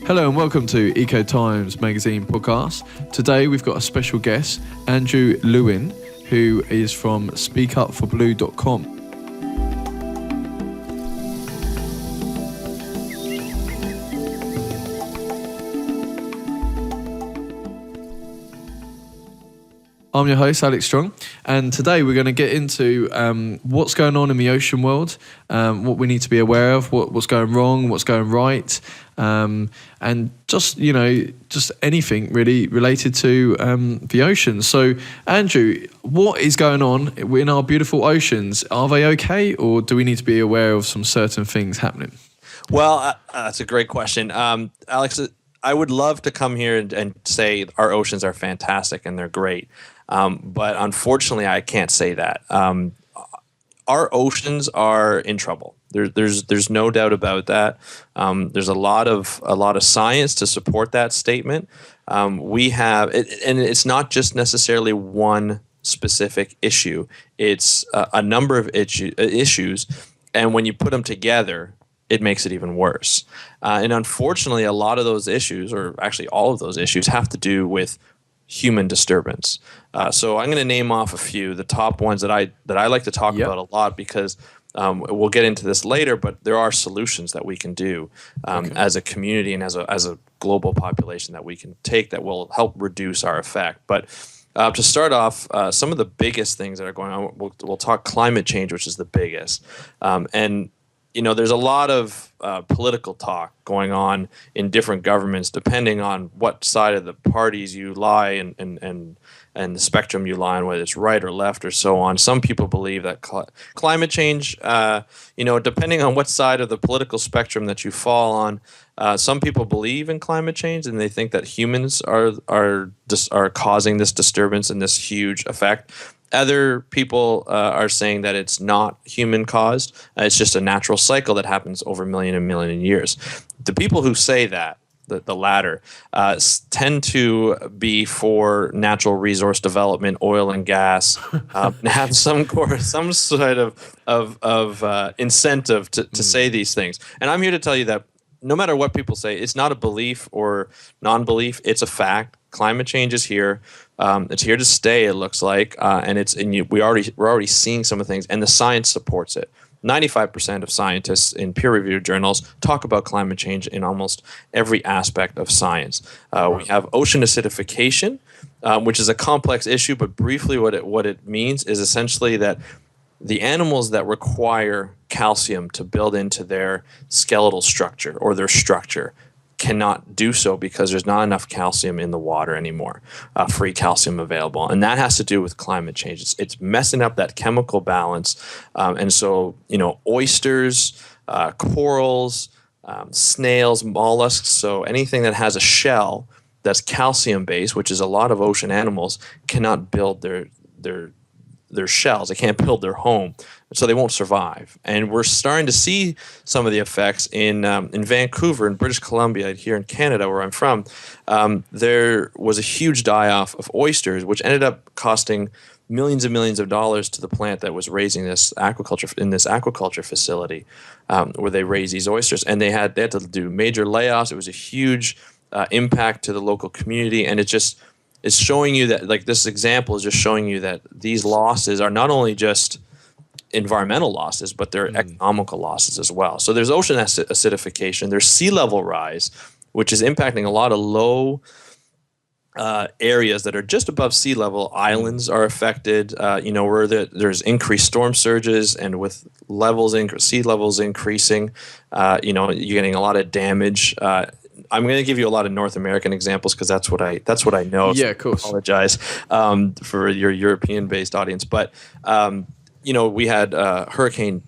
Hello and welcome to Eco Times magazine podcast. Today we've got a special guest, Andrew Lewin, who is from speakupforblue.com. I'm your host, Alex Strong, and today we're going to get into what's going on in the ocean world, what we need to be aware of, what's going wrong, what's going right, and just anything really related to the ocean. So, Andrew, what is going on in our beautiful oceans? Are they okay, or do we need to be aware of some certain things happening? Well, that's a great question. Alex, I would love to come here and say our oceans are fantastic and they're great. But unfortunately, I can't say that. Our oceans are in trouble. There's no doubt about that. There's a lot of science to support that statement. We have, and it's not just necessarily one specific issue. It's a number of issues, and when you put them together, it makes it even worse. And unfortunately, a lot of those issues, or actually all of those issues, have to do with human disturbance. So I'm going to name off a few, the top ones that I like to talk about a lot, because we'll get into this later, but there are solutions that we can do as a community and as a global population that we can take that will help reduce our effect. But to start off, some of the biggest things that are going on, we'll talk climate change, which is the biggest. And there's a lot of political talk going on in different governments, depending on what side of the parties you lie and the spectrum you lie on, whether it's right or left or so on. Some people believe that climate change, depending on what side of the political spectrum that you fall on, some people believe in climate change and they think that humans are causing this disturbance and this huge effect. Other people are saying that it's not human caused. It's just a natural cycle that happens over a million years. The people who say that, the latter, tend to be for natural resource development, oil and gas, have some sort of incentive to say these things. And I'm here to tell you that no matter what people say, it's not a belief or non-belief. It's a fact. Climate change is here. It's here to stay. It looks like, we're already seeing some of the things, and the science supports it. 95% of scientists in peer-reviewed journals talk about climate change in almost every aspect of science. We have ocean acidification, which is a complex issue, but briefly what it means is essentially that the animals that require calcium to build into their skeletal structure or their structure cannot do so because there's not enough calcium in the water anymore, free calcium available. And that has to do with climate change. It's messing up that chemical balance. And so, oysters, corals, snails, mollusks, so anything that has a shell that's calcium-based, which is a lot of ocean animals, cannot build their shells. They can't build their home, so they won't survive. And we're starting to see some of the effects in Vancouver, in British Columbia, here in Canada, where I'm from. There was a huge die-off of oysters, which ended up costing millions and millions of dollars to the plant that was raising this aquaculture facility, where they raise these oysters. And they had to do major layoffs. It was a huge impact to the local community, and it's showing you that, like, this example is just showing you that these losses are not only just environmental losses, but they're economical losses as well. So there's ocean acidification, there's sea level rise, which is impacting a lot of low areas that are just above sea level. Islands are affected, where there's increased storm surges, and with sea levels increasing, you're getting a lot of damage. I'm going to give you a lot of North American examples because that's what I know. Yeah, of course. I apologize for your European-based audience, but we had Hurricane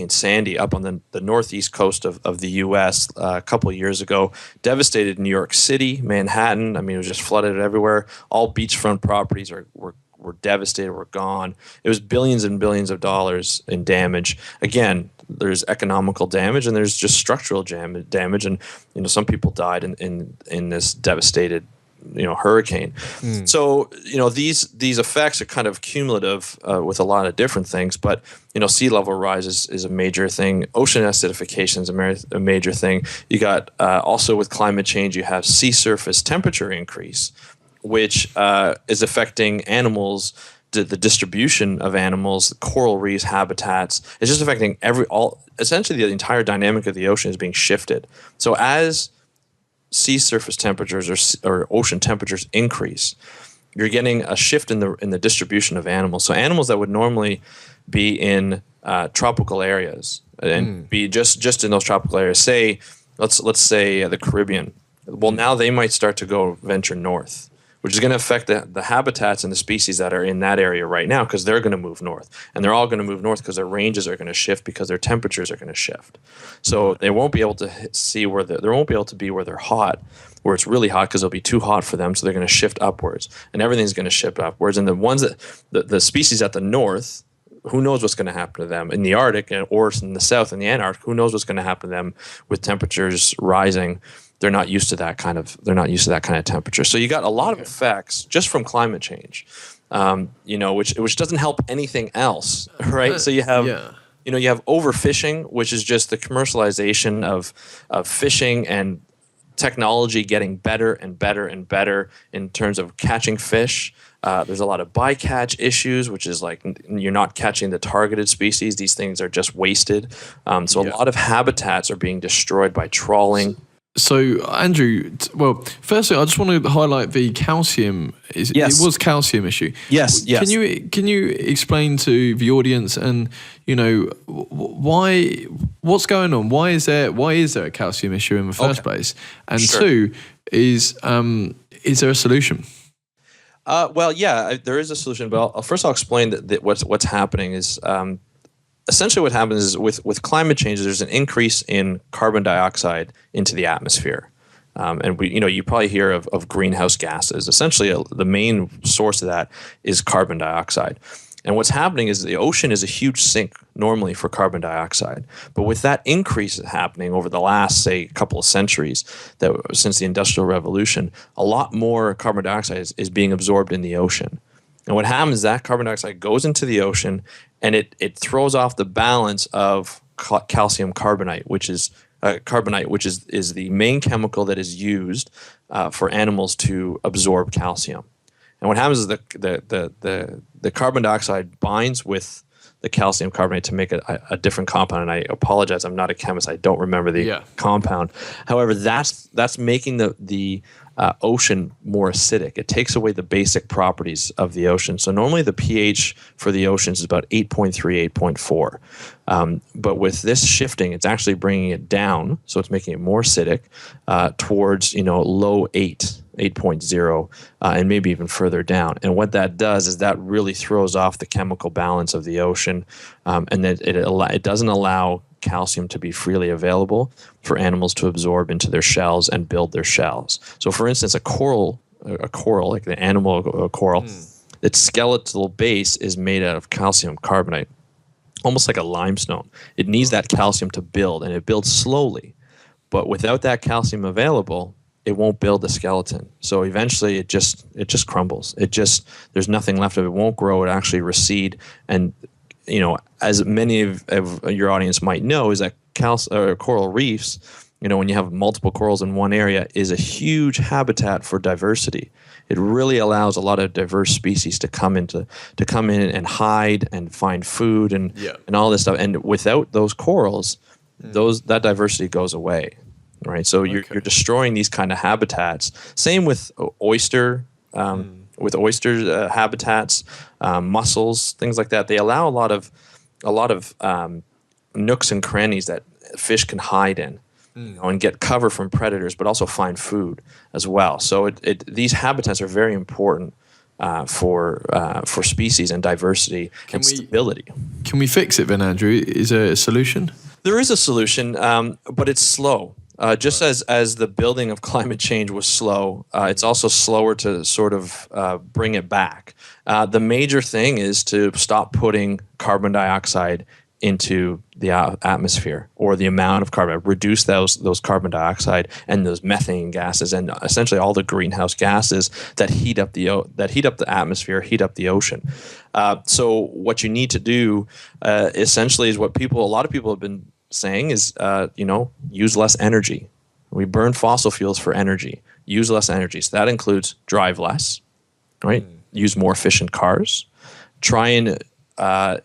Sandy up on the northeast coast of the U.S. A couple of years ago, devastated New York City, Manhattan. I mean, it was just flooded everywhere. All beachfront properties were devastated, were gone. It was billions and billions of dollars in damage. Again, there's economical damage and there's just structural damage, and some people died in this devastated hurricane. So these effects are kind of cumulative with a lot of different things. But sea level rise is a major thing. Ocean acidification is a major thing. You got also with climate change, you have sea surface temperature increase, which is affecting animals. The distribution of animals, coral reefs, habitats. It's just affecting essentially the entire dynamic of the ocean is being shifted. So as sea surface temperatures or ocean temperatures increase, you're getting a shift in the distribution of animals. So animals that would normally be in tropical areas and be just in those tropical areas, say let's say the Caribbean. Well, now they might start to venture north, which is going to affect the habitats and the species that are in that area right now, because they're going to move north. And they're all going to move north because their ranges are going to shift, because their temperatures are going to shift. So they won't be able to they won't be able to be where they're hot, where it's really hot, because it'll be too hot for them. So they're going to shift upwards, and everything's going to shift upwards. And the ones the species at the north, who knows what's going to happen to them in the Arctic or in the south in the Antarctic? Who knows what's going to happen to them with temperatures rising? They're not used to that kind of temperature. So you got a lot of effects just from climate change, which doesn't help anything else, right? So you have you have overfishing, which is just the commercialization of fishing and technology getting better and better and better in terms of catching fish. There's a lot of bycatch issues, which is like you're not catching the targeted species. These things are just wasted. So a lot of habitats are being destroyed by trawling. So, Andrew, firstly, I just want to highlight the calcium. Yes. It was calcium issue. Yes. Can you explain to the audience and what's going on? Why is there a calcium issue in the first place? And two, is there a solution? There is a solution. But first I'll explain that what's happening is. Essentially what happens is with climate change, there's an increase in carbon dioxide into the atmosphere. And you probably hear of greenhouse gases. Essentially, the main source of that is carbon dioxide. And what's happening is the ocean is a huge sink normally for carbon dioxide. But with that increase happening over the last, say, couple of centuries, since the Industrial Revolution, a lot more carbon dioxide is being absorbed in the ocean. And what happens is that carbon dioxide goes into the ocean, and it throws off the balance of calcium carbonate, which is the main chemical that is used for animals to absorb calcium. And what happens is the carbon dioxide binds with the calcium carbonate to make a different compound. And I apologize, I'm not a chemist. I don't remember the compound. However, that's making the ocean more acidic. It takes away the basic properties of the ocean. So normally the pH for the oceans is about 8.3, 8.4. But with this shifting, it's actually bringing it down. So it's making it more acidic towards low 8.0, and maybe even further down. And what that does is that really throws off the chemical balance of the ocean, and that it doesn't allow calcium to be freely available for animals to absorb into their shells and build their shells. So for instance, a coral like the animal coral, its skeletal base is made out of calcium carbonate, almost like a limestone. It needs that calcium to build, and it builds slowly. But without that calcium available, it won't build the skeleton. So eventually it just crumbles. There's nothing left of it. It won't grow. It actually recede. And as many of your audience might know, is that coral reefs, when you have multiple corals in one area, is a huge habitat for diversity. It really allows a lot of diverse species to come in and hide and find food and all this stuff. And without those corals, that diversity goes away. Right, so you're destroying these kind of habitats. Same with oyster habitats, mussels, things like that. They allow a lot of nooks and crannies that fish can hide in, and get cover from predators, but also find food as well. So these habitats are very important for species and diversity and stability. Can we fix it then, Andrew? Is there a solution? There is a solution, but it's slow. Just as the building of climate change was slow, it's also slower to sort of bring it back. The major thing is to stop putting carbon dioxide into the atmosphere, or the amount of carbon, reduce those carbon dioxide and those methane gases, and essentially all the greenhouse gases that heat up the atmosphere, heat up the ocean. So what you need to do essentially is what a lot of people have been saying is, use less energy. We burn fossil fuels for energy. Use less energy. So that includes drive less, right? Use more efficient cars. Try and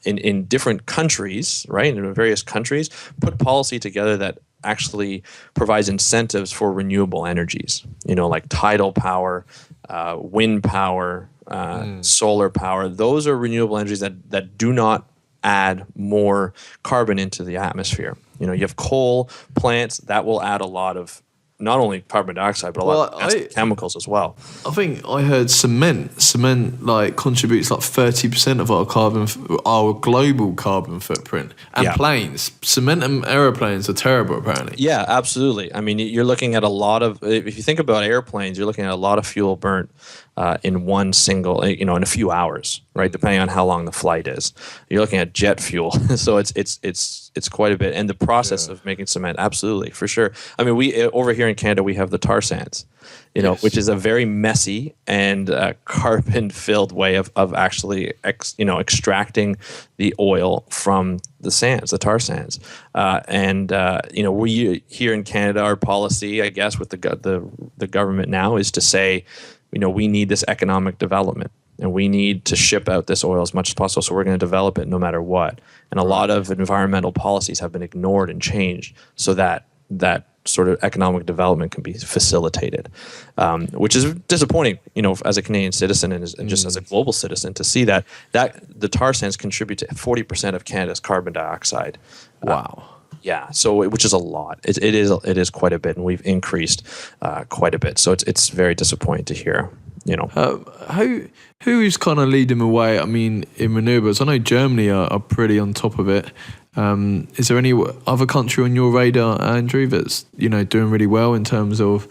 in different countries, right, in various countries, put policy together that actually provides incentives for renewable energies, like tidal power, wind power, solar power. Those are renewable energies that do not add more carbon into the atmosphere. You have coal plants that will add a lot of not only carbon dioxide, but a lot of chemicals as well. I think I heard cement. Cement contributes 30% of our global carbon footprint. And planes. Cement and aeroplanes are terrible, apparently. Yeah, absolutely. I mean, you're looking at a lot of, if you think about airplanes, you're looking at a lot of fuel burnt in one single, in a few hours, right? Depending on how long the flight is. You're looking at jet fuel. So it's quite a bit. And the process of making cement, absolutely, for sure. I mean, we over here in Canada, we have the tar sands, which is a very messy and carbon-filled way of actually extracting the oil from the sands, the tar sands. We here in Canada, our policy, I guess, with the government now is to say, we need this economic development, and we need to ship out this oil as much as possible. So we're going to develop it no matter what. And a lot of environmental policies have been ignored and changed so that sort of economic development can be facilitated, which is disappointing, as a Canadian citizen and just as a global citizen, to see that the tar sands contribute to 40% of Canada's carbon dioxide. Wow. Yeah, so which is a lot. It is quite a bit, and we've increased quite a bit. So it's very disappointing to hear. Who's kind of leading the way? I mean, in renewables, I know Germany are pretty on top of it. Is there any other country on your radar, Andrew, that's doing really well in terms of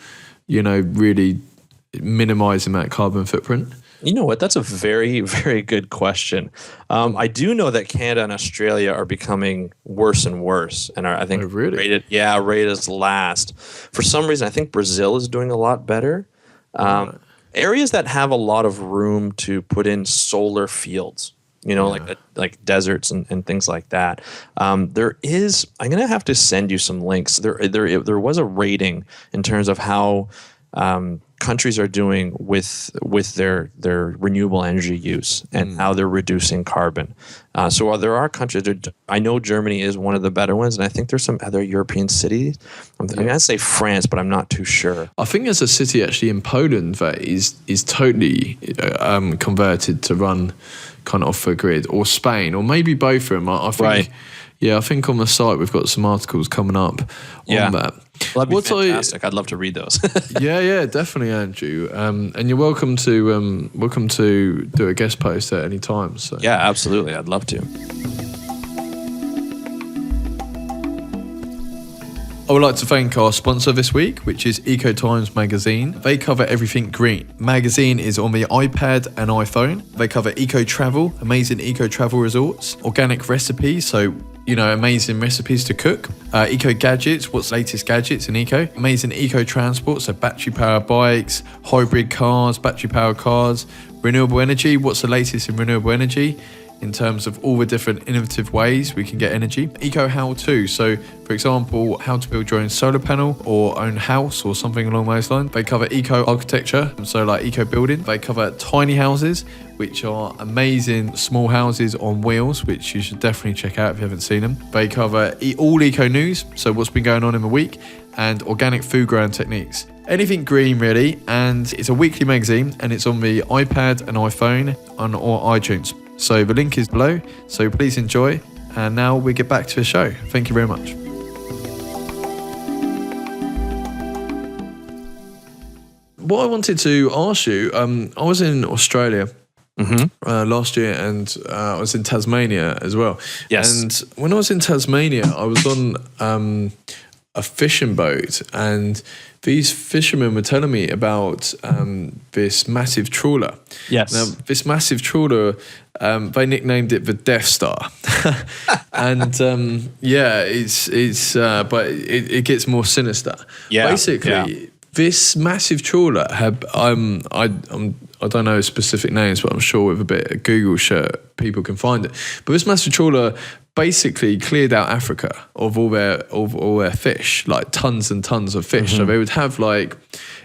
really minimizing that carbon footprint? You know what? That's a very, very good question. I do know that Canada and Australia are becoming worse and worse, and I think rated as last. For some reason, I think Brazil is doing a lot better. Areas that have a lot of room to put in solar fields, like deserts and things like that. There is. I'm gonna have to send you some links. There was a rating in terms of how countries are doing with their renewable energy use and how they're reducing carbon. So there are countries. I know Germany is one of the better ones, and I think there's some other European cities. I'm going to say France, but I'm not too sure. I think there's a city actually in Poland that is totally converted to run kind of off the grid, or Spain, or maybe both of them. I think. Right. Yeah, I think on the site we've got some articles coming up on that. Well, that'd be fantastic. I'd love to read those. yeah, definitely, Andrew. And you're welcome to do a guest post at any time. So. Yeah, absolutely. I'd love to. I would like to thank our sponsor this week, which is ECOTIMES magazine. They cover everything green. Magazine is on the iPad and iPhone. They cover eco travel, amazing eco travel resorts, organic recipes, so amazing recipes to cook, eco gadgets, what's the latest gadgets in eco, amazing eco transport, so battery powered bikes, hybrid cars, battery powered cars, renewable energy, what's the latest in renewable energy in terms of all the different innovative ways we can get energy. Eco how-to, so for example, how to build your own solar panel or own house or something along those lines. They cover eco architecture, so like eco building. They cover tiny houses, which are amazing small houses on wheels, which you should definitely check out if you haven't seen them. They cover all eco news, so what's been going on in the week, and organic food growing techniques. Anything green really, and it's a weekly magazine, and it's on the iPad and iPhone or iTunes. So the link is below, so please enjoy. And now we get back to the show. Thank you very much. What I wanted to ask you, I was in Australia last year, and I was in Tasmania as well. Yes. And when I was in Tasmania, I was on a fishing boat, and these fishermen were telling me about this massive trawler. Yes. Now, this massive trawler, they nicknamed it the Death Star, and but it gets more sinister. Yeah. Basically, this massive trawler had I don't know specific names, but I'm sure with a bit of Google search people can find it. But this massive trawler basically cleared out Africa of all their fish, like tons and tons of fish. So they would have it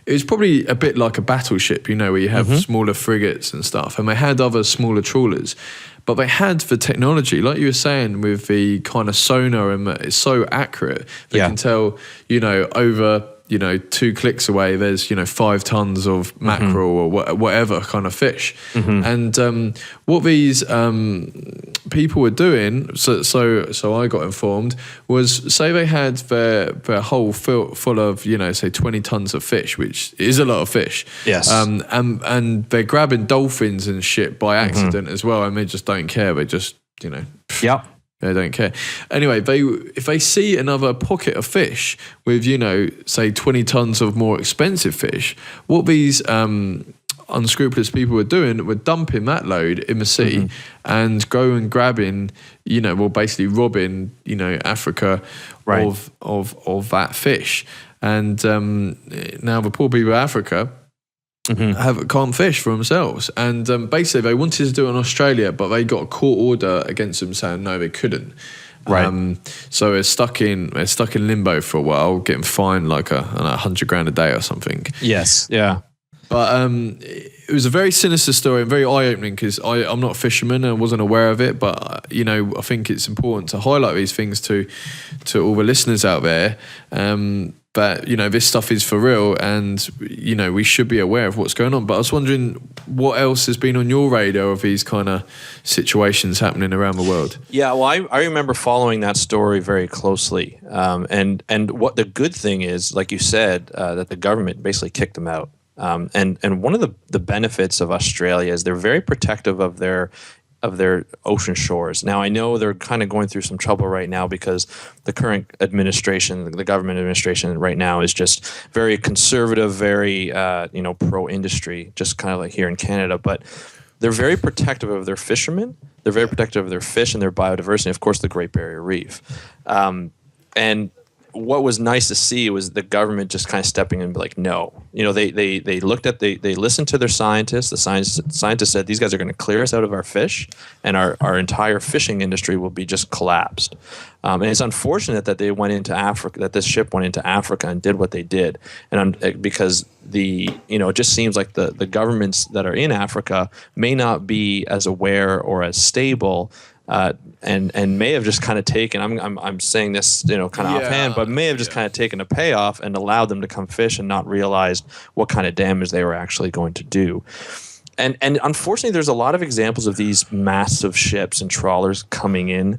was probably a bit like a battleship, where you have smaller frigates and stuff, and they had other smaller trawlers. But they had the technology, like you were saying, with the kind of sonar, and it's so accurate. They can tell, over 2 clicks away, there's 5 tons of mackerel or whatever kind of fish. And what these people were doing, so I got informed, was say they had their whole full of say 20 tons of fish, which is a lot of fish. Yes. And they're grabbing dolphins and shit by accident as well, and they just don't care. They just Yep. They don't care. Anyway, if they see another pocket of fish with, say 20 tons of more expensive fish, what these unscrupulous people were doing were dumping that load in the sea and go and grabbing, basically robbing, Africa of that fish. And now the poor people of Africa can't fish for themselves, and basically they wanted to do it in Australia, but they got a court order against them saying no, they couldn't. Right. So they're stuck in limbo for a while, getting fined like $100,000 a day or something. Yes. Yeah. But it was a very sinister story and very eye-opening, because I'm not a fisherman and I wasn't aware of it. But I think it's important to highlight these things to all the listeners out there. But this stuff is for real, and we should be aware of what's going on. But I was wondering what else has been on your radar of these kind of situations happening around the world. Yeah, well, I remember following that story very closely, and what the good thing is, like you said, that the government basically kicked them out. And one of the benefits of Australia is they're very protective of their ocean shores. Now, I know they're kind of going through some trouble right now because the current administration, the government administration right now, is just very conservative, very pro-industry, just kind of like here in Canada. But they're very protective of their fishermen. They're very protective of their fish and their biodiversity, and of course, the Great Barrier Reef. And what was nice to see was the government just kind of stepping in and be like, no. They looked at, they listened to their scientists. The scientists said, these guys are going to clear us out of our fish, and our entire fishing industry will be just collapsed. And it's unfortunate that they went into Africa, that this ship went into Africa and did what they did. And because it just seems like the governments that are in Africa may not be as aware or as stable, and may have just kind of taken, I'm saying this kind of offhand, but may have just kind of taken a payoff and allowed them to come fish and not realized what kind of damage they were actually going to do. And unfortunately, there's a lot of examples of these massive ships and trawlers coming in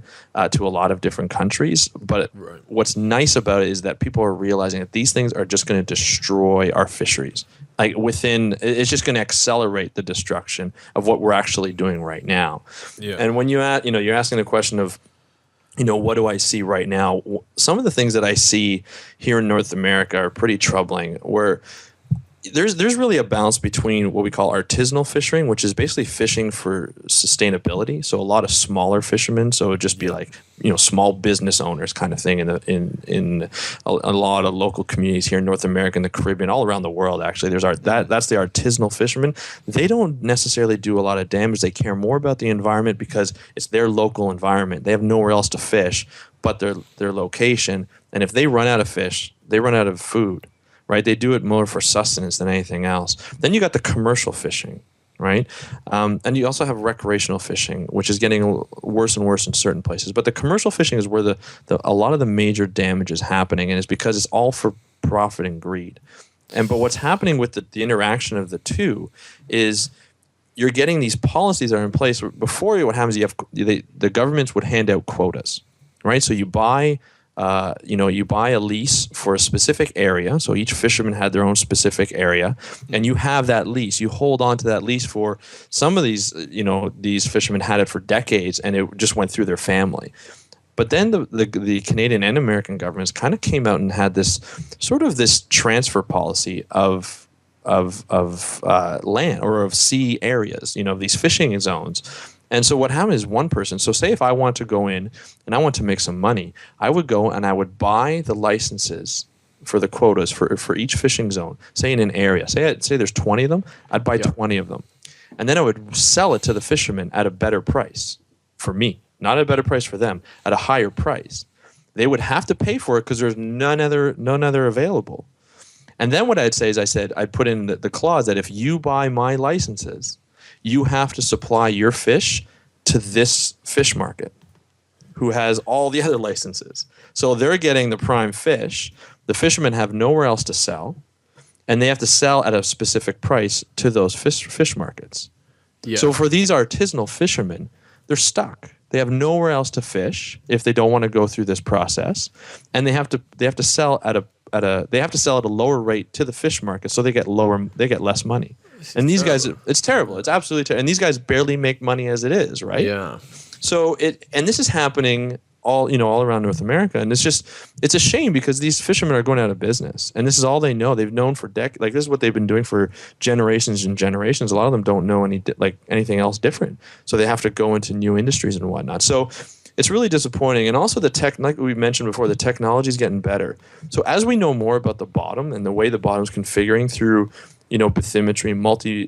to a lot of different countries. But what's nice about it is that people are realizing that these things are just going to destroy our fisheries. It's just going to accelerate the destruction of what we're actually doing right now. Yeah. And when you're asking the question of, what do I see right now? Some of the things that I see here in North America are pretty troubling, where there's really a balance between what we call artisanal fishing, which is basically fishing for sustainability. So a lot of smaller fishermen, so it would just be like, small business owners kind of thing in a lot of local communities here in North America and the Caribbean, all around the world actually. That's the artisanal fishermen. They don't necessarily do a lot of damage. They care more about the environment because it's their local environment. They have nowhere else to fish but their location. And if they run out of fish, they run out of food. Right, they do it more for sustenance than anything else. Then you got the commercial fishing, right? And you also have recreational fishing, which is getting worse and worse in certain places. But the commercial fishing is where a lot of the major damage is happening, and it's because it's all for profit and greed. But what's happening with the interaction of the two is you're getting these policies that are in place. Before, what happens, the governments would hand out quotas, right? So you buy a lease for a specific area. So each fisherman had their own specific area, and you have that lease. You hold on to that lease for some of these. These fishermen had it for decades, and it just went through their family. But then the Canadian and American governments kind of came out and had this transfer policy of land or of sea areas, these fishing zones. And so what happened is one person, so say if I want to go in and I want to make some money, I would go and I would buy the licenses for the quotas for each fishing zone, say in an area. Say there's 20 of them, I'd buy 20 of them. And then I would sell it to the fishermen at a better price for me. Not at a better price for them, at a higher price. They would have to pay for it because there's none other available. And then what I'd say is I'd put in the clause that if you buy my licenses, you have to supply your fish to this fish market who has all the other licenses. So they're getting the prime fish. The fishermen have nowhere else to sell, and they have to sell at a specific price to those fish markets. Yeah. So for these artisanal fishermen, they're stuck. They have nowhere else to fish if they don't want to go through this process, and they have to sell at a lower rate to the fish market, so they get less money. And these guys, it's terrible. It's absolutely terrible. And these guys barely make money as it is, right? Yeah. So this is happening all around North America, and it's a shame because these fishermen are going out of business, and this is all they know. They've known for decades. Like, this is what they've been doing for generations and generations. A lot of them don't know anything else different, so they have to go into new industries and whatnot. So it's really disappointing. And also like we mentioned before, the technology is getting better. So as we know more about the bottom and the way the bottom's configuring through bathymetry,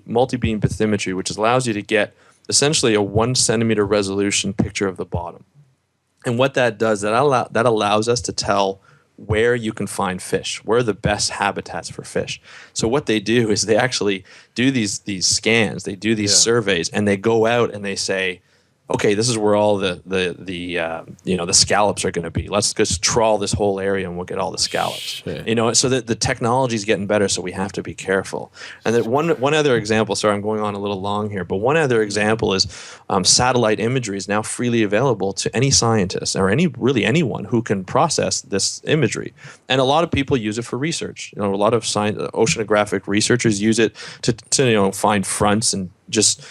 multi-beam bathymetry, which allows you to get essentially a 1 centimeter resolution picture of the bottom. And what that does, that allows us to tell where you can find fish, where are the best habitats for fish. So what they do is they actually do these scans, they do these surveys, and they go out and they say, okay, this is where all the scallops are going to be. Let's just trawl this whole area and we'll get all the scallops. Sure. So that the technology is getting better, so we have to be careful. And that one other example, sorry, I'm going on a little long here, but one other example is satellite imagery is now freely available to any scientist or anyone who can process this imagery. And a lot of people use it for research. A lot of oceanographic researchers use it to find fronts and just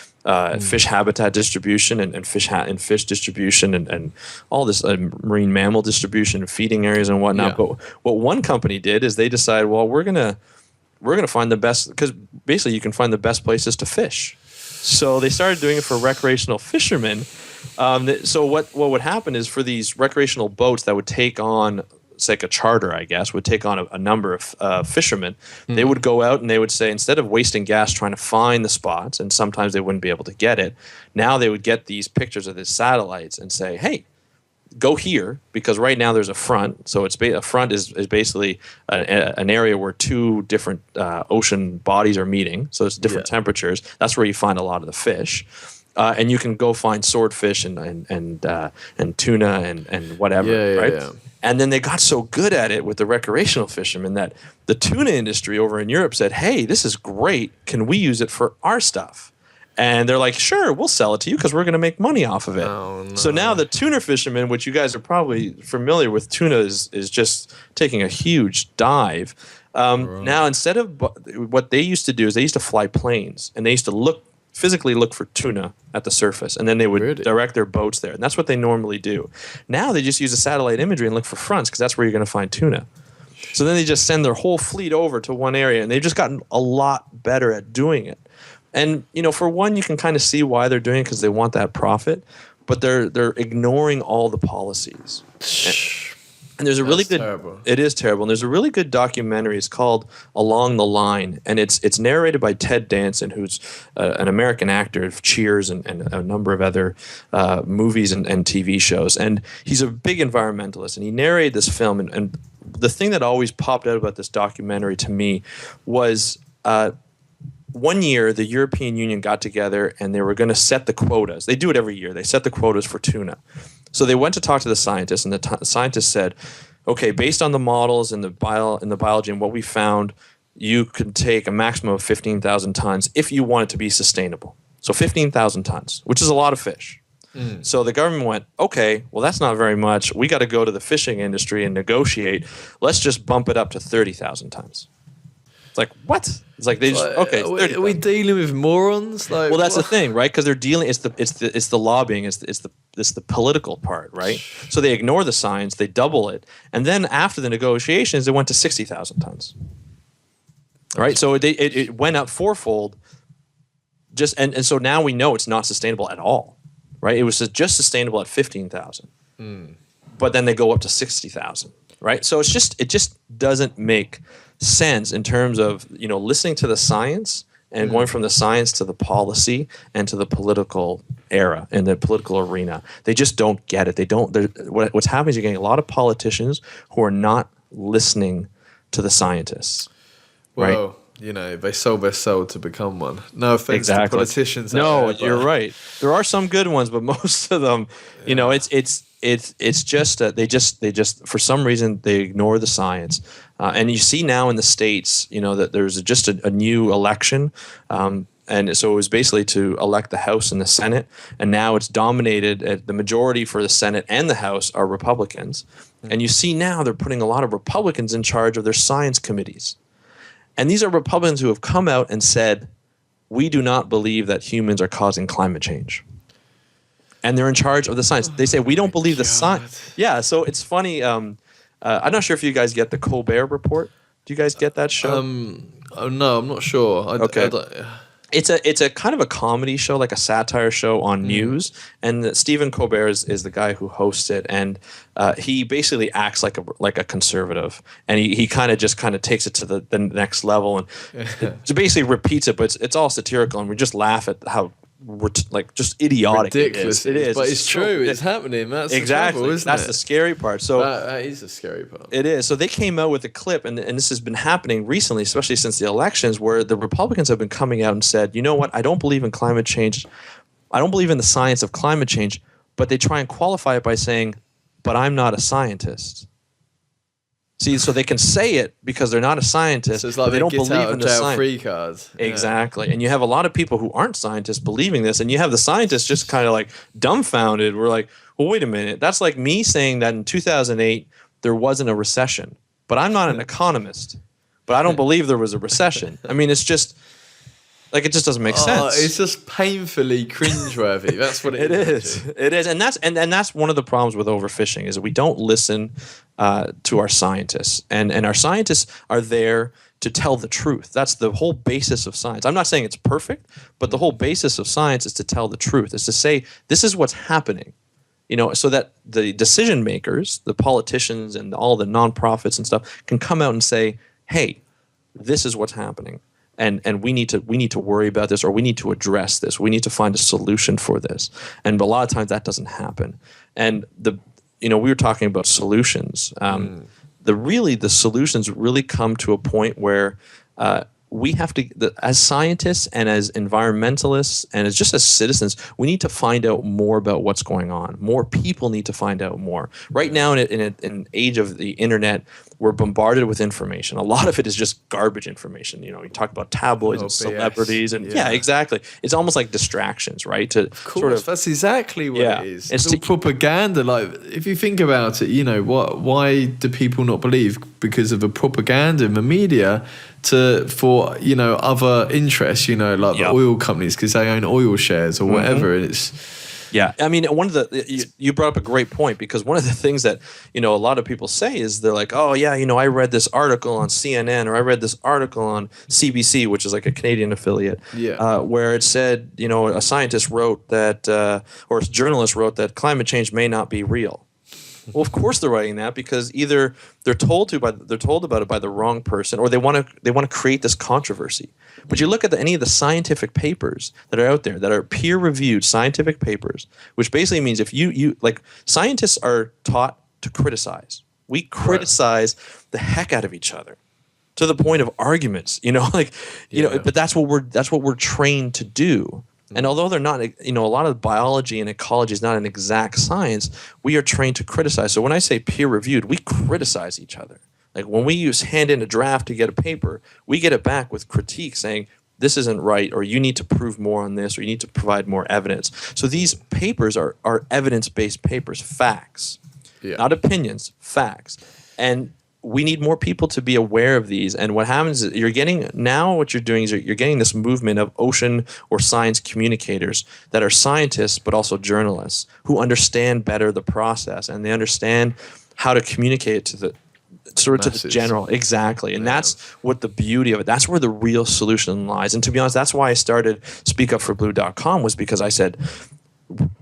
fish habitat distribution and fish distribution and all this marine mammal distribution and feeding areas and whatnot. Yeah. But what one company did is they decided, well, we're gonna find the best, because basically you can find the best places to fish. So they started doing it for recreational fishermen. So what would happen is for these recreational boats that would take on, it's like a charter, I guess, would take on a number of fishermen. Mm-hmm. They would go out and they would say, instead of wasting gas trying to find the spots, and sometimes they wouldn't be able to get it, now they would get these pictures of these satellites and say, hey, go here, because right now there's a front. So a front is basically an area where two different ocean bodies are meeting. So it's different temperatures. That's where you find a lot of the fish. And you can go find swordfish and tuna and whatever, right? Yeah. And then they got so good at it with the recreational fishermen that the tuna industry over in Europe said, hey, this is great. Can we use it for our stuff? And they're like, sure, we'll sell it to you because we're going to make money off of it. Oh, no. So now the tuna fishermen, which you guys are probably familiar with, tuna is just taking a huge dive. Now, instead of what they used to do is they used to fly planes, and they used to physically look for tuna at the surface, and then they would direct their boats there. And that's what they normally do. Now they just use a satellite imagery and look for fronts, because that's where you're going to find tuna. So then they just send their whole fleet over to one area, and they've just gotten a lot better at doing it. And for one, you can kind of see why they're doing it, because they want that profit, but they're ignoring all the policies. And there's a really good. Terrible. It is terrible. And there's a really good documentary. It's called Along the Line, and it's narrated by Ted Danson, who's an American actor of Cheers and a number of other movies and TV shows. And he's a big environmentalist, and he narrated this film. And the thing that always popped out about this documentary to me was, one year the European Union got together and they were going to set the quotas. They do it every year. They set the quotas for tuna. So they went to talk to the scientists, and the scientists said, okay, based on the models and the biology and what we found, you could take a maximum of 15,000 tons if you want it to be sustainable. So 15,000 tons, which is a lot of fish. Mm. So the government went, okay, well, that's not very much. We got to go to the fishing industry and negotiate. Let's just bump it up to 30,000 tons. It's like, what? It's like they just, okay. Are we dealing with morons? Well, that's the thing, right? Because they're dealing. It's the lobbying. It's the the political part, right? So they ignore the science, they double it, and then after the negotiations, it went to 60,000 tons. Right, so it went up fourfold. And so now we know it's not sustainable at all, right? It was just sustainable at 15,000, but then they go up to 60,000, right? So it just doesn't make sense in terms of listening to the science and going from the science to the policy and to the political era and the political arena. They just don't get it. They don't. What's happening is you're getting a lot of politicians who are not listening to the scientists. Well, they sold their soul to become one. No offense to politicians. No, you're right. There are some good ones, but most of them, it's just they just for some reason they ignore the science. And you see now in the States, that there's just a new election. And so it was basically to elect the House and the Senate. And now it's dominated. The majority for the Senate and the House are Republicans. And you see now they're putting a lot of Republicans in charge of their science committees. And these are Republicans who have come out and said, we do not believe that humans are causing climate change. And they're in charge of the science. They say, we don't believe the science. Yeah, so it's funny. I'm not sure if you guys get the Colbert Report. Do you guys get that show? No, I'm not sure. Okay. It's a kind of a comedy show, like a satire show on news, and Stephen Colbert is the guy who hosts it, and he basically acts like a conservative, and he kind of takes it to the next level, and basically repeats it, but it's all satirical, and we just laugh at how just idiotic. Ridiculous. It is. But it's true. It's happening. That's exactly. The trouble, isn't That's it? the scary part. So that is the scary part. It is. So they came out with a clip, and this has been happening recently, especially since the elections, where the Republicans have been coming out and said, you know what, I don't believe in climate change. I don't believe in the science of climate change, but they try and qualify it by saying, but I'm not a scientist. See, so they can say it because they're not a scientist, so it's like but they don't believe in the science. Free cards. Exactly. And you have a lot of people who aren't scientists believing this, and you have the scientists just kind of like dumbfounded. We're like, well, wait a minute. That's like me saying that in 2008 there wasn't a recession, but I'm not an economist, but I don't believe there was a recession. I mean, it's just like it just doesn't make sense. It's just painfully cringeworthy. That's what it is. It is, and that's one of the problems with overfishing is that we don't listen to our scientists, and our scientists are there to tell the truth. That's the whole basis of science. I'm not saying it's perfect, but the whole basis of science is to tell the truth. Is to say this is what's happening, so that the decision makers, the politicians, and all the nonprofits and stuff can come out and say, hey, this is what's happening. And we need to worry about this, or we need to address this. We need to find a solution for this. And a lot of times that doesn't happen. And we were talking about solutions. The solutions really come to a point where we have to, as scientists and as environmentalists and as citizens, we need to find out more about what's going on. More people need to find out more. Right now, in an age of the internet, we're bombarded with information. A lot of it is just garbage information. You talk about tabloids and celebrities, and yeah, exactly. It's almost like distractions, right? Of course, that's exactly what it is. It's all propaganda. Like, if you think about it, why do people not believe? Because of the propaganda in the media for other interests, like the oil companies because they own oil shares or whatever. Yeah, I mean, you brought up a great point, because one of the things that a lot of people say is they're like, oh yeah, I read this article on CNN, or I read this article on CBC, which is like a Canadian affiliate, where it said a scientist wrote that, or a journalist wrote that climate change may not be real. Well, of course they're writing that, because either they're told about it by the wrong person, or they want to create this controversy. But you look at any of the scientific papers that are out there that are peer-reviewed scientific papers, which basically means if you scientists are taught to criticize. We criticize the heck out of each other to the point of arguments. But that's what we're trained to do. And although they're not, a lot of biology and ecology is not an exact science, we are trained to criticize. So when I say peer-reviewed, we criticize each other. Like when we hand in a draft to get a paper, we get it back with critique saying, this isn't right, or you need to prove more on this, or you need to provide more evidence. So these papers are evidence-based papers, facts, not opinions, facts. And we need more people to be aware of these. And what happens is what you're doing is you're getting this movement of ocean or science communicators that are scientists, but also journalists who understand better the process, and they understand how to communicate it to the general. Exactly. And that's what the beauty of it, that's where the real solution lies. And to be honest, that's why I started speakupforblue.com, was because I said,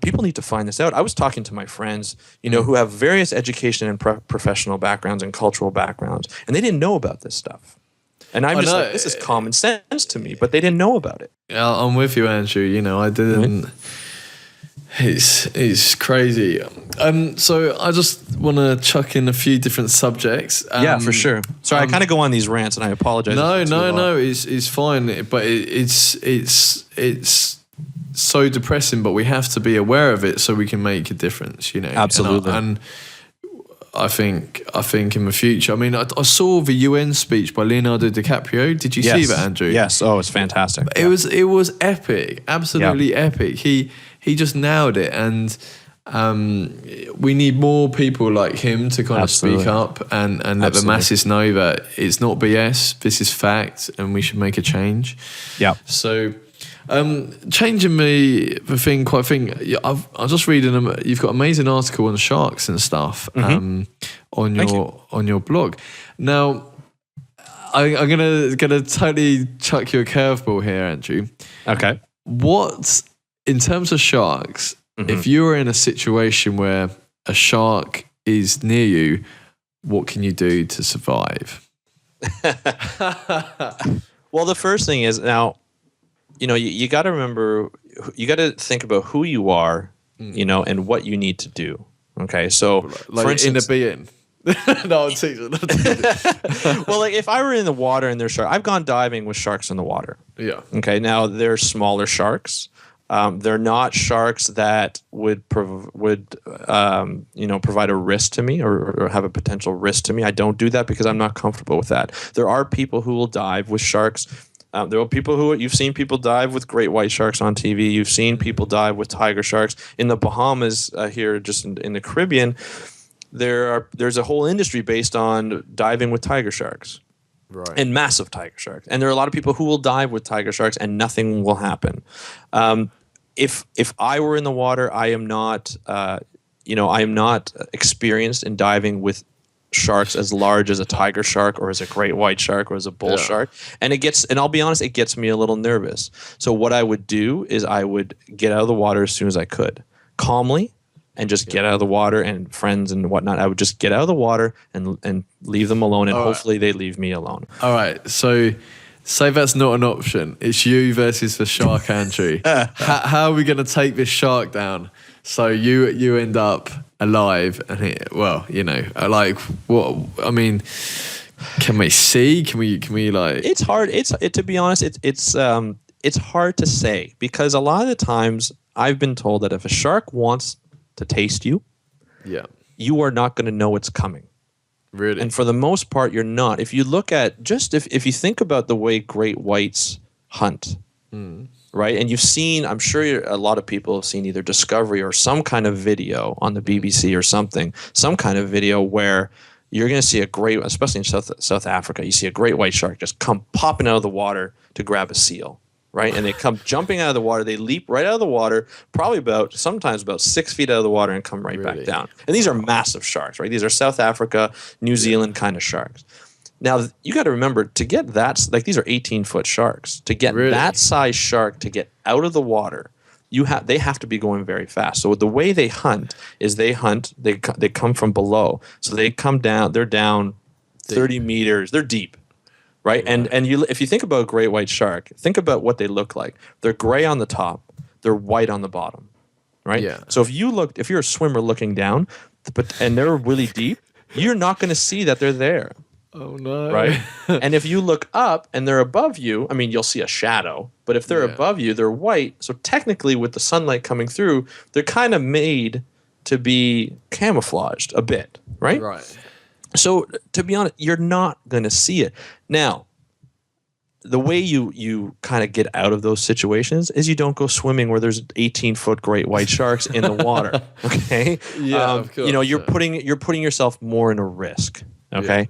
people need to find this out. I was talking to my friends, who have various education and professional backgrounds and cultural backgrounds, and they didn't know about this stuff. And I'm just like, this is common sense to me, but they didn't know about it. Yeah, I'm with you, Andrew. I didn't. It's crazy. So I just want to chuck in a few different subjects. Yeah, for sure. Sorry, I kind of go on these rants, and I apologize. No, it's fine. But it's so depressing, but we have to be aware of it so we can make a difference, Absolutely. And I think in the future, I mean, I saw the UN speech by Leonardo DiCaprio. Did you see that, Andrew? Yes. Oh, it's fantastic. It was epic, absolutely epic. He just nailed it, and we need more people like him to kind of speak up and let the masses know that it's not BS. This is fact, and we should make a change. Yeah. So. Changing the thing, I was just reading them. You've got an amazing article on sharks and stuff on your blog. Now, I'm gonna totally chuck you a curveball here, Andrew. Okay. What, in terms of sharks, if you were in a situation where a shark is near you, what can you do to survive? Well, the first thing is now. You got to remember, you got to think about who you are, and what you need to do. Okay, so like, for instance, in a being. No, I'm teasing. Well, like if I were in the water and there's sharks, I've gone diving with sharks in the water. Yeah. Okay, now they're smaller sharks. They're not sharks that would provide a risk to me or have a potential risk to me. I don't do that because I'm not comfortable with that. There are people who will dive with sharks. There are people you've seen people dive with great white sharks on TV. You've seen people dive with tiger sharks in the Bahamas here, just in the Caribbean. There's a whole industry based on diving with tiger sharks, right? And massive tiger sharks. And there are a lot of people who will dive with tiger sharks and nothing will happen. If I were in the water, I am not experienced in diving with sharks as large as a tiger shark or as a great white shark or as a bull shark, and I'll be honest, it gets me a little nervous. So what I would do is I would get out of the water as soon as I could, calmly, and just get out of the water, and friends and whatnot, I would just get out of the water and leave them alone, and hopefully they leave me alone. All right, so say that's not an option. It's you versus the shark, Andrew. How are we going to take this shark down so you end up alive? And like what? I mean, can we see? Can we like? It's hard. To be honest, it's hard to say, because a lot of the times I've been told that if a shark wants to taste you, you are not going to know it's coming. Really? And for the most part, you're not. If you look at if you think about the way great whites hunt, right? And you've seen, I'm sure a lot of people have seen either Discovery or some kind of video on the BBC or something, some kind of video where you're going to see especially in South Africa, you see a great white shark just come popping out of the water to grab a seal, right? And they come jumping out of the water. They leap right out of the water, sometimes about 6 feet out of the water, and come right back down. And these are massive sharks, right? These are South Africa, New Zealand kind of sharks. Now, you got to remember, to get that, like these are 18-foot sharks. To get that size shark to get out of the water, they have to be going very fast. So the way they hunt is they come from below. So they come down, they're down 30 meters, they're deep. Right? And if you think about a great white shark, think about what they look like. They're gray on the top, they're white on the bottom, right? Yeah. So if you're a swimmer looking down, and they're really deep, you're not going to see that they're there. Oh no! Right? And if you look up and they're above you, I mean, you'll see a shadow. But if they're above you, they're white. So technically, with the sunlight coming through, they're kind of made to be camouflaged a bit, right? Right. So to be honest, you're not going to see it. Now, the way you kind of get out of those situations is you don't go swimming where there's 18-foot great white sharks in the water. Okay. Yeah, of course. You're putting yourself more in a risk. Okay.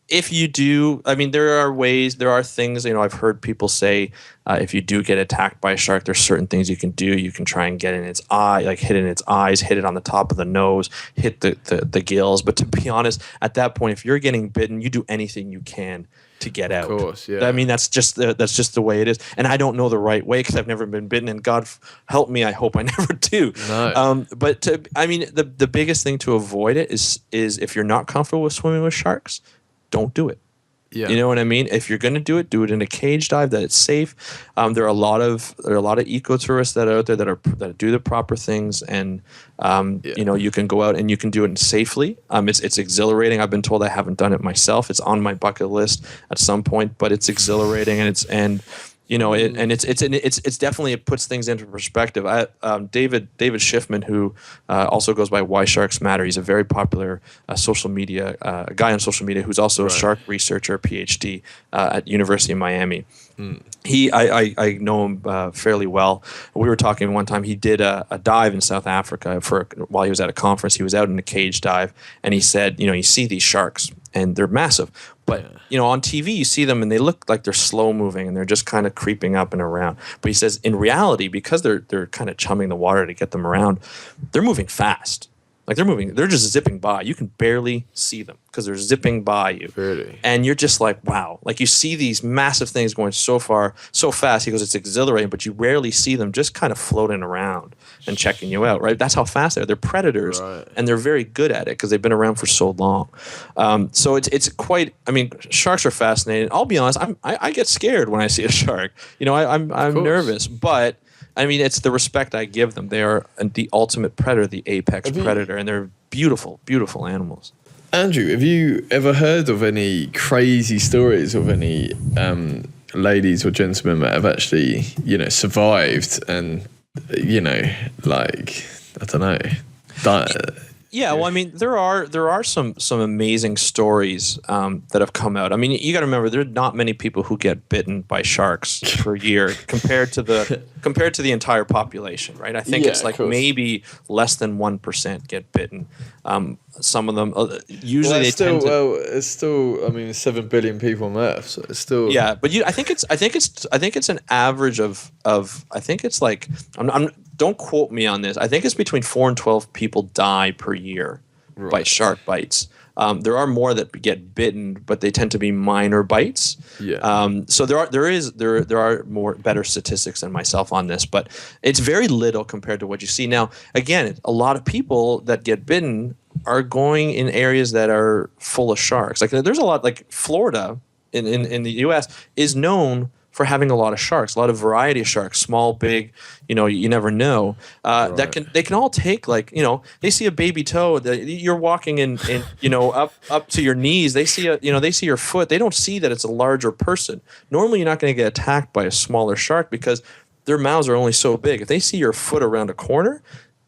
If you do, I mean, there are things, I've heard people say, if you do get attacked by a shark, there's certain things you can do. You can try and get in its eye, like hit in its eyes, hit it on the top of the nose, hit the gills. But to be honest, at that point, if you're getting bitten, you do anything you can to get out. Of course, yeah. I mean, that's just the way it is. And I don't know the right way because I've never been bitten. And God help me, I hope I never do. No. The biggest thing to avoid it is if you're not comfortable with swimming with sharks, don't do it. Yeah. You know what I mean? If you're going to do it in a cage dive that it's safe. There are a lot of eco tourists that are out there that do the proper things, and you can go out and you can do it safely. It's exhilarating. I've been told I haven't done it myself. It's on my bucket list at some point, but it's exhilarating, and it's definitely, it puts things into perspective. David Schiffman, who also goes by Why Sharks Matter, he's a very popular social media guy on social media who's also a shark researcher, PhD at University of Miami. I know him fairly well. We were talking one time. He did a dive in South Africa while he was at a conference. He was out in a cage dive, and he said, you see these sharks and they're massive, but on TV you see them and they look like they're slow moving and they're just kind of creeping up and around. But he says in reality, because they're kind of chumming the water to get them around, they're moving fast. Like they're just zipping by. You can barely see them because they're zipping by you. Really? And you're just like, wow. Like you see these massive things going so fast. He goes, it's exhilarating, but you rarely see them just kind of floating around and checking you out, right? That's how fast they are. They're predators, and they're very good at it because they've been around for so long. So it's quite, sharks are fascinating. I'll be honest, I get scared when I see a shark. I'm nervous, but it's the respect I give them. They are the ultimate predator, the apex predator, and they're beautiful, beautiful animals. Andrew, have you ever heard of any crazy stories of any ladies or gentlemen that have actually, survived and, I don't know, Yeah, well, there are some amazing stories that have come out. You got to remember, there are not many people who get bitten by sharks per year compared to the entire population, right? I think it's like maybe less than 1% get bitten. Some of them usually it's still 7 billion people on Earth, so it's still but I think it's an average of I think it's like don't quote me on this. I think it's between 4 and 12 people die per year by shark bites. There are more that get bitten, but they tend to be minor bites. So there are more better statistics than myself on this, but it's very little compared to what you see now. Again, a lot of people that get bitten are going in areas that are full of sharks. Like there's a lot, like Florida in the U.S. is known for having a lot of sharks, a lot of variety of sharks, small, big, you never know. They can all take they see a baby toe, you're walking in up to your knees. They see they see your foot. They don't see that it's a larger person. Normally, you're not going to get attacked by a smaller shark because their mouths are only so big. If they see your foot around a corner,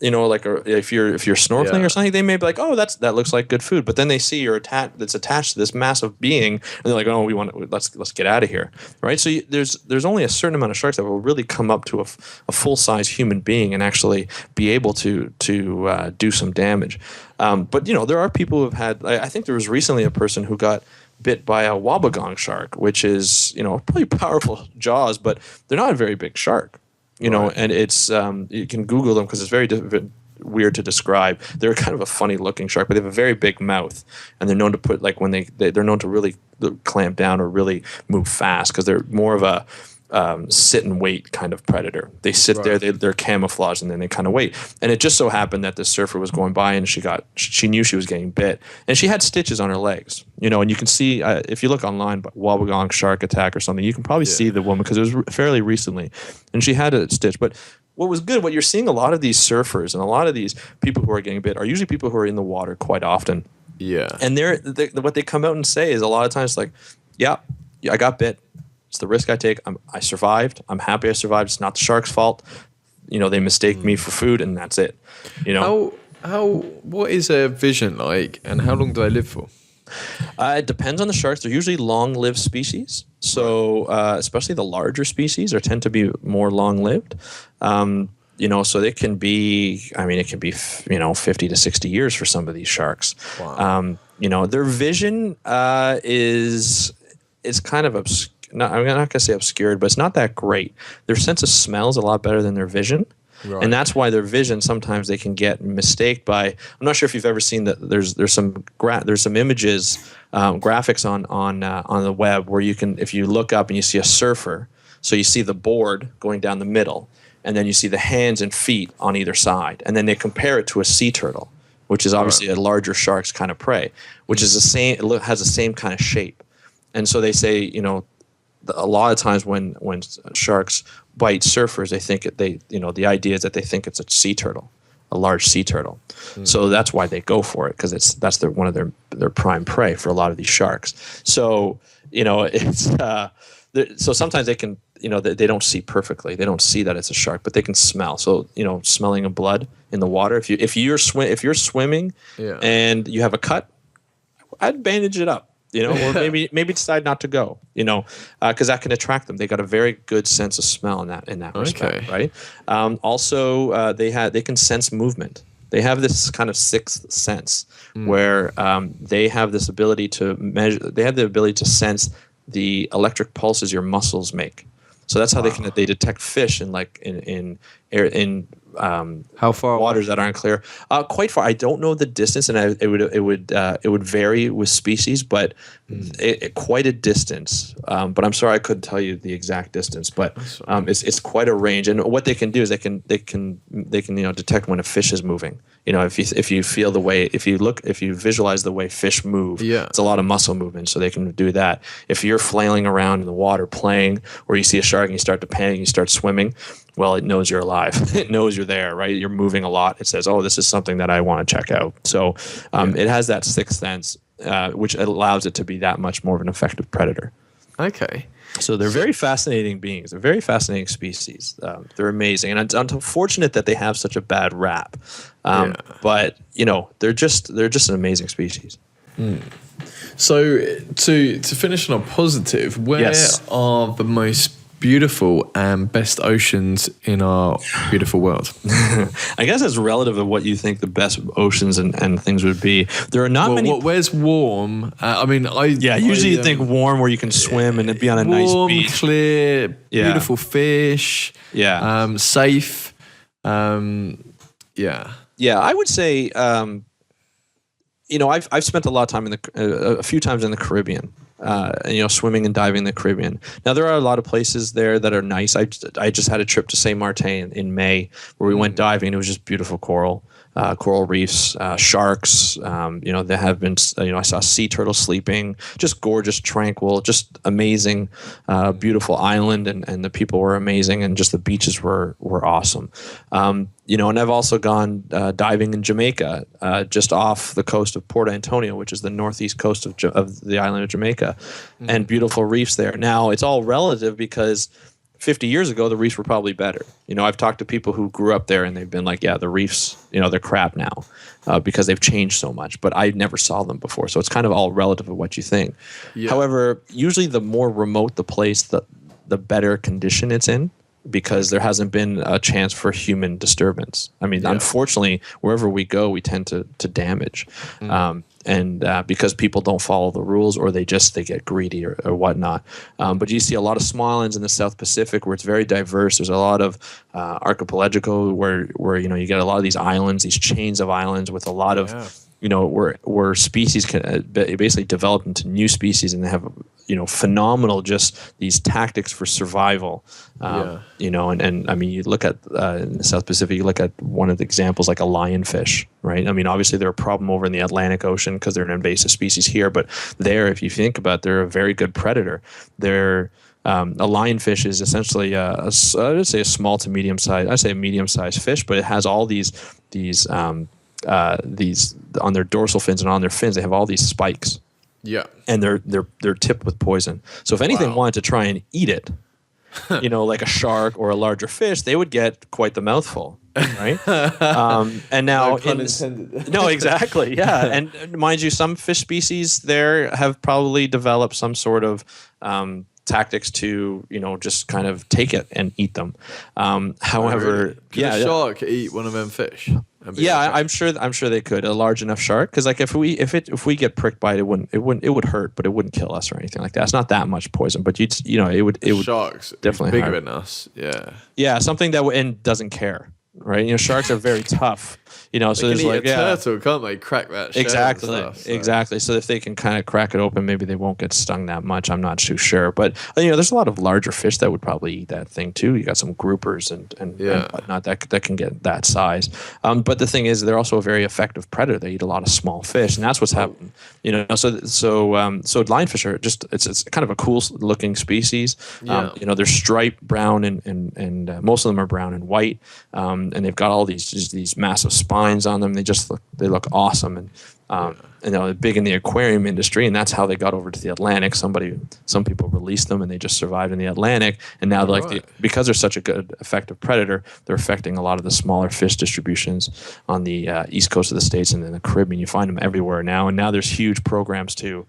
if you're snorkeling or something, they may be like, oh, that looks like good food. But then they see you're that's attached to this massive being, and they're like, oh, let's get out of here, right? So there's only a certain amount of sharks that will really come up to a full size human being and actually be able to do some damage. But there are people who have had. I think there was recently a person who got bit by a wobbegong shark, which is pretty powerful jaws, but they're not a very big shark. And it's you can Google them because it's very weird to describe. They're kind of a funny looking shark, but they have a very big mouth, and they're known to put when they're known to really clamp down or really move fast because they're more of a sit and wait kind of predator. They sit there, they're camouflaged, and then they kind of wait. And it just so happened that this surfer was going by, and she knew she was getting bit, and she had stitches on her legs. And you can see if you look online, wobbegong shark attack or something, you can probably see the woman because it was fairly recently, and she had a stitch. But what was good, what you're seeing, a lot of these surfers and a lot of these people who are getting bit are usually people who are in the water quite often. Yeah, and what they come out and say is a lot of times like, yeah, I got bit. It's the risk I take. I survived. I'm happy I survived. It's not the shark's fault. They mistake me for food, and that's it. What is their vision like, and how long do they live for? It depends on the sharks. They're usually long-lived species. So especially the larger species tend to be more long-lived. So it can be, it can be, 50 to 60 years for some of these sharks. Wow. Their vision is kind of I'm not going to say obscured, but it's not that great. Their sense of smell is a lot better than their vision. Right. And that's why their vision, sometimes they can get mistaked by, I'm not sure if you've ever seen that there's some images, graphics on the web where you can, if you look up and you see a surfer, so you see the board going down the middle, and then you see the hands and feet on either side, and then they compare it to a sea turtle, which is obviously a larger shark's kind of prey, which is the same, it has the same kind of shape. And so they say, a lot of times when sharks bite surfers, they think the idea is that they think it's a sea turtle, a large sea turtle. So that's why they go for it, because that's one of their prime prey for a lot of these sharks. So it's so sometimes they can they don't see perfectly. They don't see that it's a shark, but they can smell. So smelling of blood in the water. If you're swimming and you have a cut, I'd bandage it up. Or maybe decide not to go, because that can attract them. They got a very good sense of smell in that respect, right? Also, they can sense movement. They have this kind of sixth sense where they have this ability to measure. They have the ability to sense the electric pulses your muscles make. So that's how they detect fish in how far waters that aren't clear. Quite far. I don't know the distance, and it would vary with species, but quite a distance. But I'm sorry I couldn't tell you the exact distance. But it's quite a range. And what they can do is they can detect when a fish is moving. If you feel the way, if you visualize the way fish move, it's a lot of muscle movement, so they can do that. If you're flailing around in the water playing, or you see a shark and you start to panic, you start swimming, well, it knows you're alive. It knows you're there, right? You're moving a lot. It says, oh, this is something that I want to check out. So it has that sixth sense, which allows it to be that much more of an effective predator. Okay. So they're very fascinating beings. They're very fascinating species. They're amazing. And it's unfortunate that they have such a bad rap. But, they're just an amazing species. So to finish on a positive, where are the most beautiful and best oceans in our beautiful world? I guess it's relative to what you think the best oceans and things would be. There are not many. Where's warm? Usually you think warm where you can swim and be on a nice beach. Warm, clear, beautiful fish. Yeah. Safe. Yeah, I would say. I've spent a lot of time a few times in the Caribbean. Swimming and diving in the Caribbean. Now, there are a lot of places there that are nice. I just had a trip to Saint Martin in May where we went diving. It was just beautiful coral reefs, sharks. There have been, I saw sea turtles sleeping, just gorgeous, tranquil, just amazing, beautiful island. And the people were amazing, and just the beaches were awesome. And I've also gone diving in Jamaica, just off the coast of Port Antonio, which is the northeast coast of the island of Jamaica, and beautiful reefs there. Now, it's all relative because 50 years ago, the reefs were probably better. I've talked to people who grew up there and they've been like, the reefs, they're crap now because they've changed so much. But I never saw them before. So it's kind of all relative of what you think. Yeah. However, usually the more remote the place, the better condition it's in, because there hasn't been a chance for human disturbance. Unfortunately, wherever we go, we tend to damage. Because people don't follow the rules, or they get greedy or whatnot. But you see a lot of small islands in the South Pacific where it's very diverse. There's a lot of archipelago where you get a lot of these islands, these chains of islands with a lot of where species can basically develop into new species, and they have phenomenal just these tactics for survival. You look at in the South Pacific, you look at one of the examples like a lionfish, right? Obviously they're a problem over in the Atlantic Ocean because they're an invasive species here, but there, if you think about it, they're a very good predator. They're a lionfish is essentially I would say a small to medium size. I'd say a medium sized fish, but it has all these on their dorsal fins and on their fins, they have all these spikes. Yeah. And they're tipped with poison. So if anything wanted to try and eat it, like a shark or a larger fish, they would get quite the mouthful, right? And now, no pun intended. No, exactly, yeah. And mind you, some fish species there have probably developed some sort of tactics to, just kind of take it and eat them. However, Could a shark eat one of them fish? Yeah, I'm sure they could. A large enough shark, because like if we get pricked by it, it would hurt, but it wouldn't kill us or anything like that. It's not that much poison, but it would sharks definitely bigger hurt. than us. Yeah. Yeah, something that and doesn't care. Right, sharks are very tough. So there's like turtle, can't they? Crack that shell exactly, and stuff, so. exactly. So if they can kind of crack it open, maybe they won't get stung that much. I'm not too sure, but there's a lot of larger fish that would probably eat that thing too. You got some groupers and whatnot that can get that size. But the thing is, they're also a very effective predator. They eat a lot of small fish, and that's what's happening. So lionfish are just it's kind of a cool looking species. They're striped brown and most of them are brown and white. And they've got all these massive spines on them. They look awesome, and they're big in the aquarium industry, and that's how they got over to the Atlantic. Some people released them, and they just survived in the Atlantic. And now, because they're such a good, effective predator, they're affecting a lot of the smaller fish distributions on the east coast of the States and in the Caribbean. You find them everywhere now, and now there's huge programs to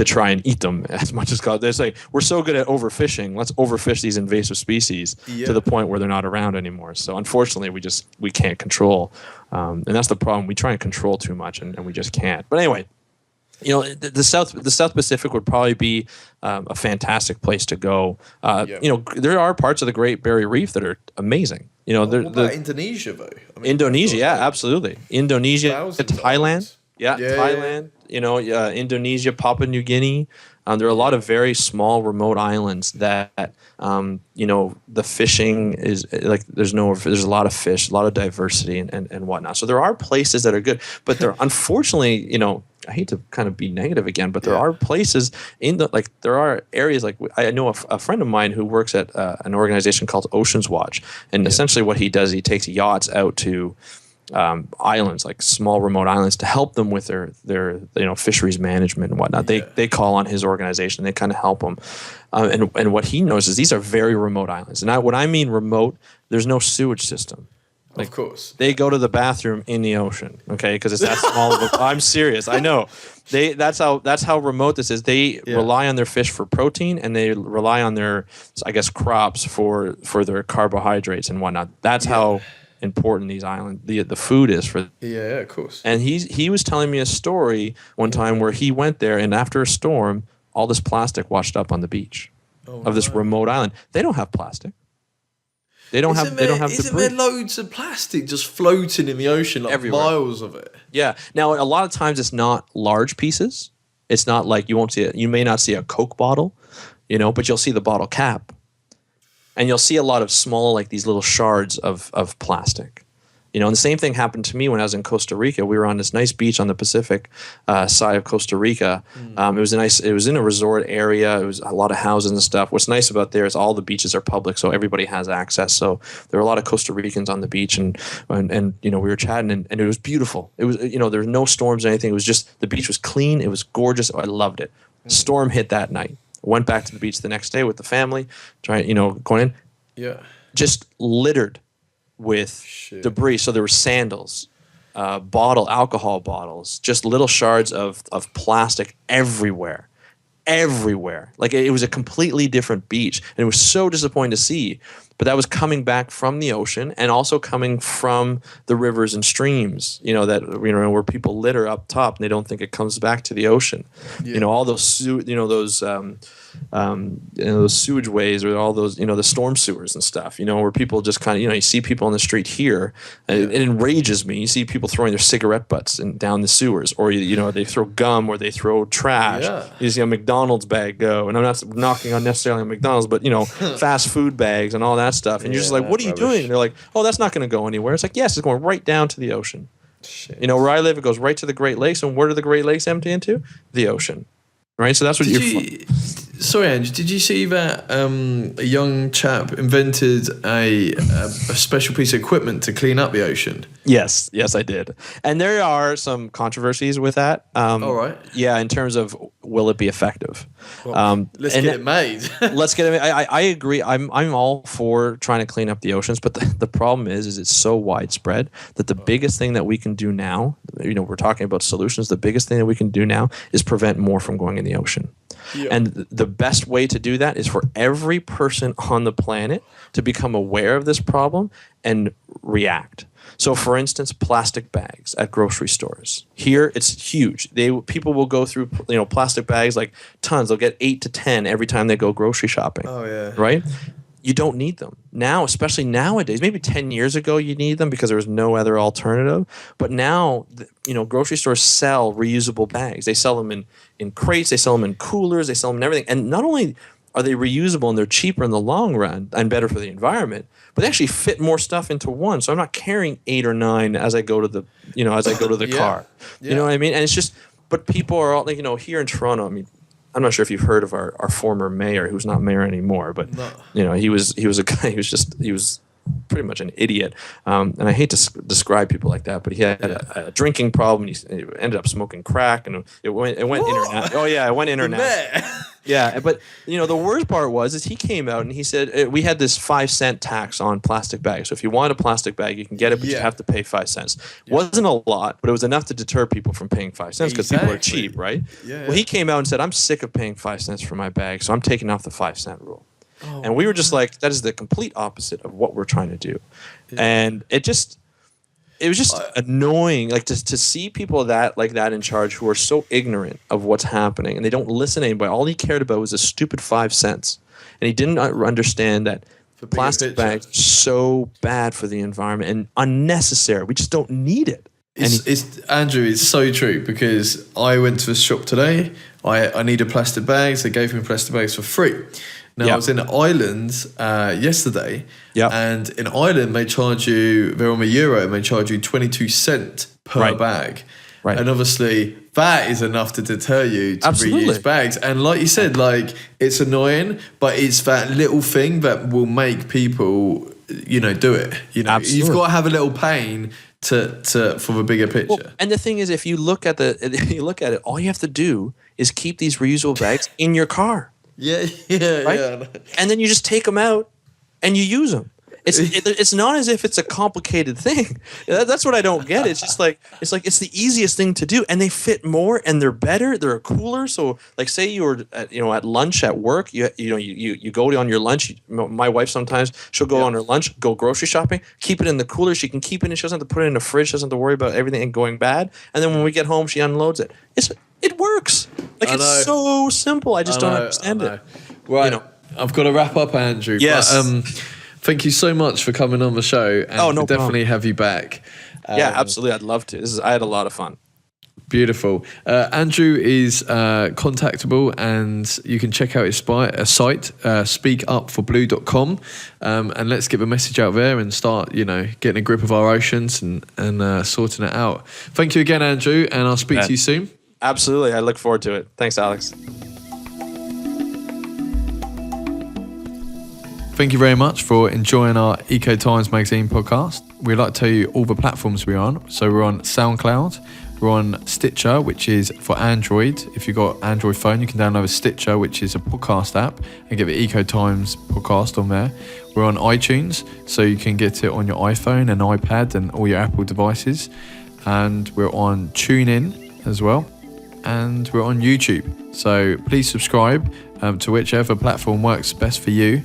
try and eat them as much as possible. They say, we're so good at overfishing, let's overfish these invasive species to the point where they're not around anymore. So unfortunately, we can't control. And that's the problem. We try and control too much, and we just can't. But anyway, the South Pacific would probably be a fantastic place to go. There are parts of the Great Barrier Reef that are amazing. What about Indonesia, though? Indonesia, absolutely. Indonesia, Thailand. Yeah, Thailand, Indonesia, Papua New Guinea. There are a lot of very small, remote islands that, the fishing is like there's a lot of fish, a lot of diversity and whatnot. So there are places that are good, but there unfortunately, I hate to kind of be negative again, but there are places there are areas like I know a friend of mine who works at an organization called Oceans Watch, and essentially what he does, he takes yachts out to islands, like small remote islands, to help them with their fisheries management and whatnot. They call on his organization. They kind of help them, and what he knows is these are very remote islands. And when I mean remote, there's no sewage system. Of course, they go to the bathroom in the ocean, okay, because it's that small of a. I'm serious. I know. That's how remote this is. They rely on their fish for protein, and they rely on their, I guess, crops for their carbohydrates and whatnot. That's how important these islands, the food is for. Yeah, of course. And he was telling me a story one time where he went there, and after a storm, all this plastic washed up on the beach of this remote island. They don't have plastic. They don't have debris. Isn't there loads of plastic just floating in the ocean, like everywhere. Miles of it? Yeah. Now, a lot of times it's not large pieces. It's not like you may not see a Coke bottle, but you'll see the bottle cap. And you'll see a lot of small, like these little shards of plastic. And the same thing happened to me when I was in Costa Rica. We were on this nice beach on the Pacific side of Costa Rica. It was in a resort area. It was a lot of houses and stuff. What's nice about there is all the beaches are public, so everybody has access. So there were a lot of Costa Ricans on the beach, and we were chatting, and it was beautiful. It was there were no storms or anything. It was just the beach was clean. It was gorgeous. I loved it. Storm hit that night. Went back to the beach the next day with the family, going in. Yeah. Just littered with debris. So there were sandals, alcohol bottles, just little shards of plastic everywhere. Like it was a completely different beach. And it was so disappointing to see. But that was coming back from the ocean and also coming from the rivers and streams, where people litter up top and they don't think it comes back to the ocean. Yeah. All those those sewage ways, or all those, the storm sewers and stuff, where people just kind of, you see people on the street here, and it enrages me. You see people throwing their cigarette butts down the sewers, or, they throw gum, or they throw trash. Yeah. You see a McDonald's bag go, and I'm not knocking on necessarily on McDonald's, but, fast food bags and all that stuff. And you're just like, what are you doing? And they're like, oh, that's not going to go anywhere. It's like, yes, it's going right down to the ocean. Shit. Where I live, it goes right to the Great Lakes. And where do the Great Lakes empty into? The ocean. Right? So that's what Sorry, Andrew, did you see that a young chap invented a special piece of equipment to clean up the ocean? Yes, I did. And there are some controversies with that. All right. Yeah, in terms of will it be effective? Well, let's get it made. Let's get it made. I agree. I'm all for trying to clean up the oceans, but the problem is it's so widespread that the biggest thing that we can do now, we're talking about solutions, the biggest thing that we can do now is prevent more from going in the ocean. Yeah. And the best way to do that is for every person on the planet to become aware of this problem and react. So, for instance, plastic bags at grocery stores. Here, it's huge. People will go through, plastic bags like tons. They'll get 8 to 10 every time they go grocery shopping. Oh yeah. Right? You don't need them now, especially nowadays. Maybe 10 years ago you need them because there was no other alternative. But now, grocery stores sell reusable bags. They sell them in crates. They sell them in coolers. They sell them in everything. And not only are they reusable and they're cheaper in the long run and better for the environment, but they actually fit more stuff into one. So I'm not carrying 8 or 9 as I go to the Yeah. car. Yeah. You know what I mean? And it's just, but people are all like, here in Toronto. I mean, I'm not sure if you've heard of our former mayor, who's not mayor anymore, but he was a guy. He was pretty much an idiot. And I hate to describe people like that, but he had a drinking problem. He ended up smoking crack, and it went internet. Oh yeah, it went internet. Yeah, but the worst part is he came out and he said we had this 5-cent tax on plastic bags. So if you want a plastic bag, you can get it, but you have to pay 5 cents. Wasn't a lot, but it was enough to deter people from paying 5 cents because people are cheap, right? Yeah. Well, he came out and said, "I'm sick of paying 5 cents for my bag, so I'm taking off the 5-cent rule." Oh, and we were just like, that is the complete opposite of what we're trying to do. Yeah. And it was just annoying, like to see people like that in charge who are so ignorant of what's happening and they don't listen to anybody. All he cared about was a stupid 5 cents. And he didn't understand that plastic bags are so bad for the environment and unnecessary. We just don't need it. Andrew, it's so true, because I went to a shop today. I needed plastic bags. They gave me plastic bags for free. Now, I was in Ireland yesterday, and in Ireland, they're on the euro, and they charge you 22 cents per bag. Right. And obviously, that is enough to deter you to reuse bags. And like you said, it's annoying, but it's that little thing that will make people, do it. You've got to have a little pain for the bigger picture. Well, and the thing is, if you look at it, all you have to do is keep these reusable bags in your car. Yeah. And then you just take them out and you use them. It's not as if it's a complicated thing. That's what I don't get. It's just it's the easiest thing to do, and they fit more and they're better. They're cooler. So say you were at lunch at work, you go on your lunch. My wife sometimes she'll go on her lunch, go grocery shopping, keep it in the cooler. She can keep it and she doesn't have to put it in the fridge. She doesn't have to worry about everything going bad. And then when we get home, she unloads it. It works. It's so simple. I just don't understand it. Right. I've got to wrap up, Andrew. Yes. But, thank you so much for coming on the show. And we'll definitely have you back. Yeah, absolutely. I'd love to. I had a lot of fun. Beautiful. Andrew is contactable, and you can check out his site, speakupforblue.com, and let's get the message out there and start, getting a grip of our oceans and sorting it out. Thank you again, Andrew, and I'll speak to you soon. Absolutely. I look forward to it. Thanks, Alex. Thank you very much for enjoying our Eco Times Magazine podcast. We'd like to tell you all the platforms we're on. So we're on SoundCloud, we're on Stitcher, which is for Android. If you've got Android phone, you can download a Stitcher, which is a podcast app, and get the Eco Times podcast on there. We're on iTunes, so you can get it on your iPhone and iPad and all your Apple devices. And we're on TuneIn as well. And we're on YouTube. So please subscribe to whichever platform works best for you.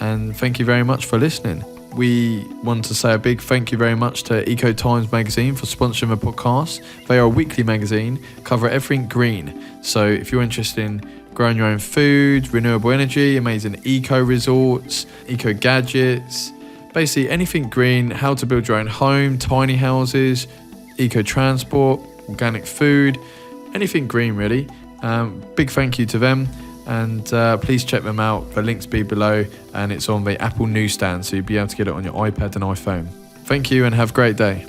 And thank you very much for listening. We want to say a big thank you very much to Eco Times Magazine for sponsoring the podcast. They are a weekly magazine, cover everything green. So if you're interested in growing your own food, renewable energy, amazing eco resorts, eco gadgets, basically anything green, how to build your own home, tiny houses, eco transport, organic food, anything green really. Big thank you to them. And please check them out. The links be below, and it's on the Apple newsstand, so you'll be able to get it on your iPad and iPhone. Thank you and have a great day.